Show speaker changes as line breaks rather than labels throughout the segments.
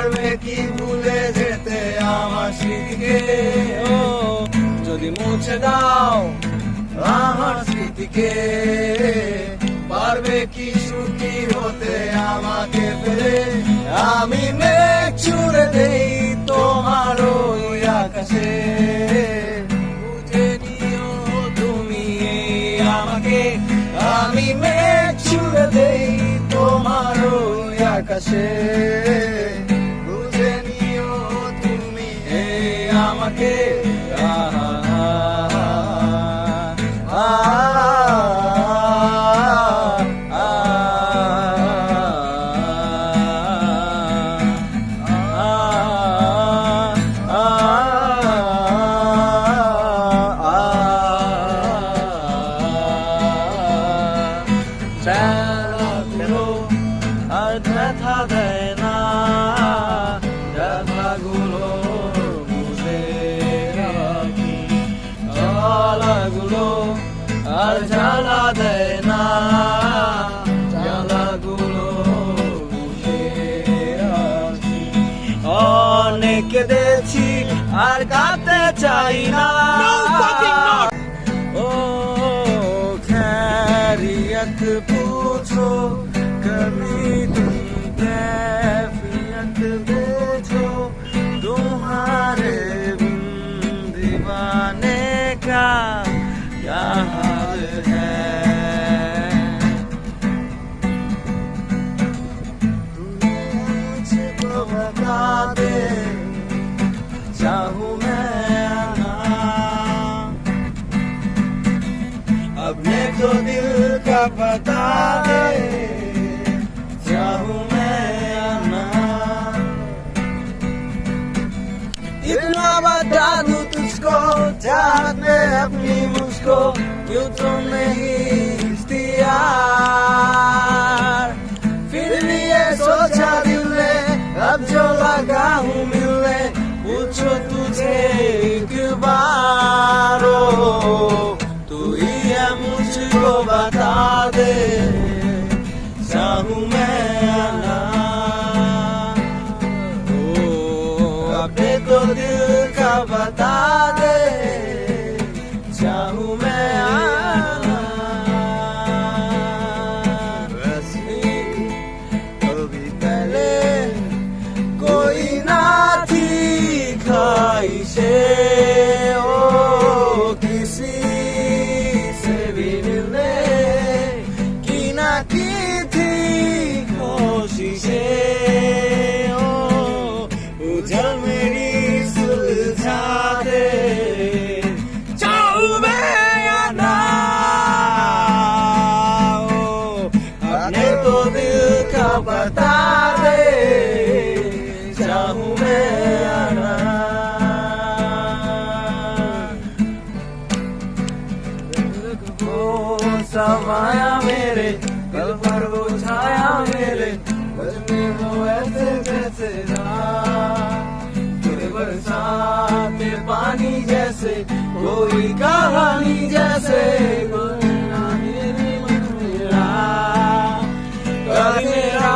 পারবে কি ভুলে যেতে আমার স্মৃতিকে? ও যদি মুছে দাও আমার স্মৃতিকে, পারবে কি সুখী হতে আমাকে পেলে? আমি মেঘ ছুড়ে দেই তোমার ওই আকাশে, বুঝে নিও তুমি আমাকে। আমি মেঘ ছুড়ে দেই তোমার ওই আকাশে, বুঝে নিও তুমি আমাকে। চালাগুলো আর ব্যথা দেয় না, ব্যথাগুলো বুঝে রাখি। জ্বালাগুলো আর জ্বালা দেয় না, জ্বালাগুলো বুঝে রাখি। অনেক কেঁদেছি আর কাঁদতে চাই না। खैरियत पूछो कभी तुम, कैफियत पूछो तुम्हारे बिन दीवाने का क्या हाल है? मुझको बता दे, चाहूँ मैं अपने तो दिल का बता दे, चाहूँ मैं आना। इतना बता दूँ तुझको, चाहत में अपनी मुझको, क्यों तो नहीं इख्तियार। फिर भी ये सोचा दिल ने, अब जो लगा हूँ मिलने, पूछो तुझे एक बार। तू ही है मुझको बता दे, चाहूँ मैं आना। ओ अपने तो दिल का बता दे, चाहूँ मैं आना। वैसे कभी पहले कोई ना थी ख्वाहिशे, ओ किसी की थी कोशिशें। ओ उजल मेरी सुलझा दे, चाहूँ मैं आना। ओ अपने तो दिल का बता दे, चाहूँ मैं आना। ओ समाया मेरे कल पर वो छाया मेरे, बजने वो ऐसे जैसे तेरे बरसात में पानी जैसे, कोई कहानी जैसे, कोई ना मेरे मन मेरा। कल मेरा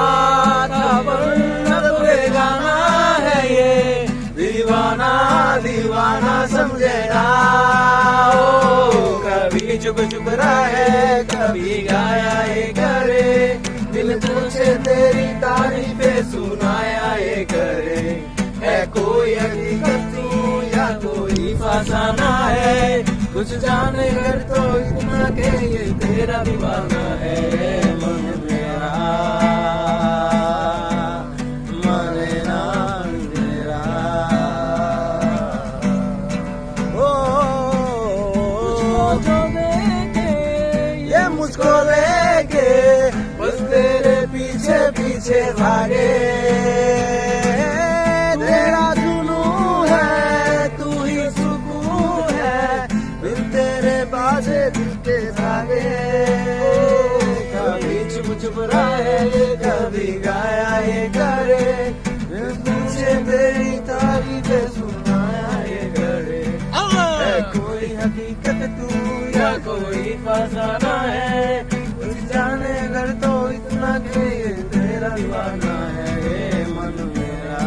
था वरना तुझे गाना है ये, दीवाना दीवाना समझेगा। कभी चुप चुप रहे, कभी गाया ये करे, दिल पूछे तेरी तारीफें सुनाया ये करे। है कोई हकीकत तू या कोई फसाना है, कुछ जाने कर तो इतना के ये तेरा दीवाना है। मन मेरा मने ना मेरा, मुझको लेके बस तेरे पीछे पीछे भागे। तेरा जुनून है, तू ही सुकून है, बिन तेरे बाजे दिल के धागे। कभी चुप चुप रहे, कभी गाया ये करे, पूछे तेरी तारीफें सुनाया ये करे। है कोई हकीकत तू या कोई फसाना है, कुछ जाने अगर तो इतना कि तेरा दीवाना है ये मन मेरा।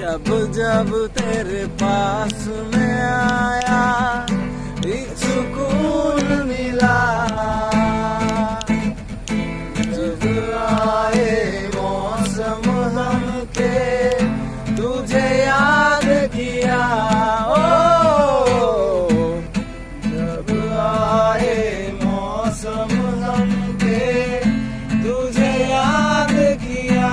जब जब तेरे पास में आया एक सुकून मिला जब आए मौसम हमके तुझे याद किया ओ जब आए मौसम हमके तुझे याद किया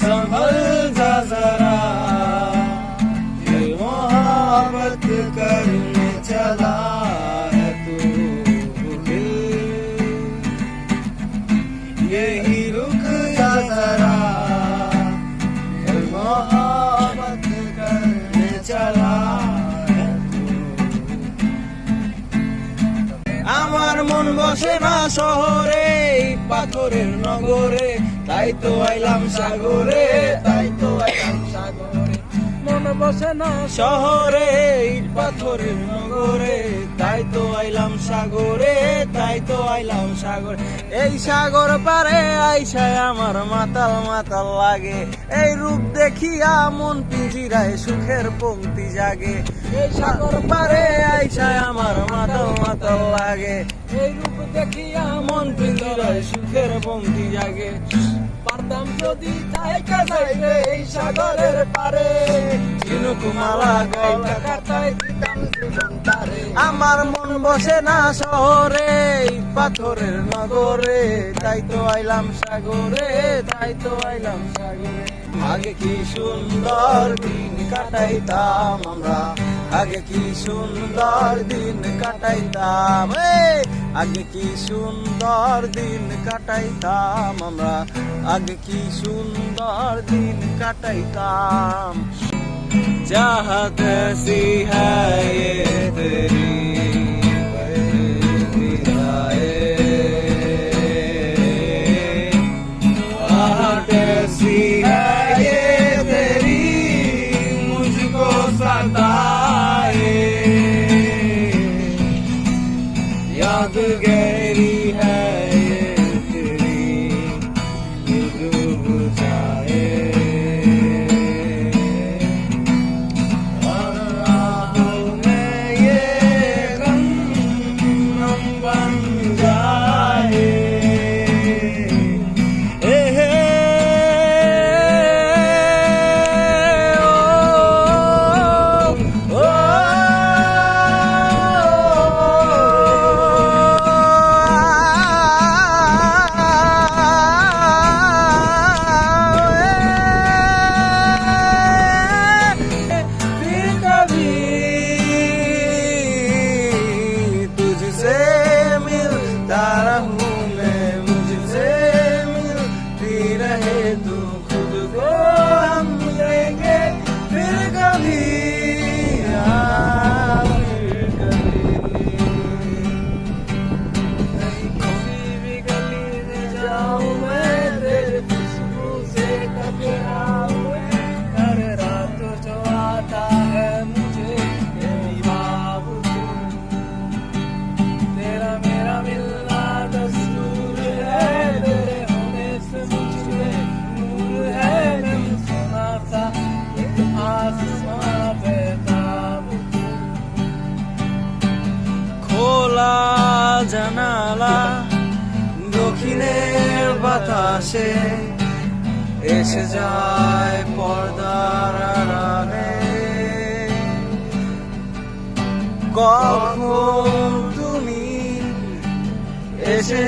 संभल जा जरा ये मोहब्बत करने चला है तू यही रुक जा जरा ये मोहब्बत करने चला है तू আমার মন বসে না শহরে পাথরের নগরে তাই তো আইলাম সাগরে তাই তো আইলাম সাগরে মন বসে না শহরে পাথরের নগরে তাই তো আইলাম সাগরে তাই তো আইলাম সাগরে এই সাগর পারে আইসায় আমার মাতাল মাতাল লাগে এই রূপ দেখিয়া মন পিঞ্জিরায় সুখের পংক্তি জাগে এই সাগর পারে আইসায় আমার মাতাল মাতাল লাগে এই রূপ দেখিয়া মন পিঞ্জিরায় সুখের পংক্তি জাগে পারতাম যদি থাইকা যাইতে এই সাগরের পারে ঝিনুক মালা গাইতা কাটাই দিতাম জীবন তারে আমার মন বসে না শহরে পাথরের নগরে তাই তো আইলাম সাগরে তাই তো আইলাম সাগরে আগে কি সুন্দর দিন কাটাইতাম আমরা আগে কি সুন্দর দিন কাটাইতাম আগে কি সুন্দর দিন কাটাইতাম আমরা আগে কি সুন্দর দিন কাটাইতাম चाहत ऐसी है ये तेरी चाहत ऐसी है ये तेरी मुझको सताए याद गहरी है ये तेरी डूब जाए तू खुद को हम लेंगे फिर कभी किसी भी गली में जाऊं मैं तेरे खुशबू से टकराऊं हर रात जो आता है मुझे यही बाबू तेरा मेरा मिलना दस्तूर है तेरे होने से मुझे नूर है नहीं सुना था आसमां पे ताबू খোলা জানালা দক্ষিণের বাতাসে এসে যায় পর্দার আড়ালে কখন তুমি এসে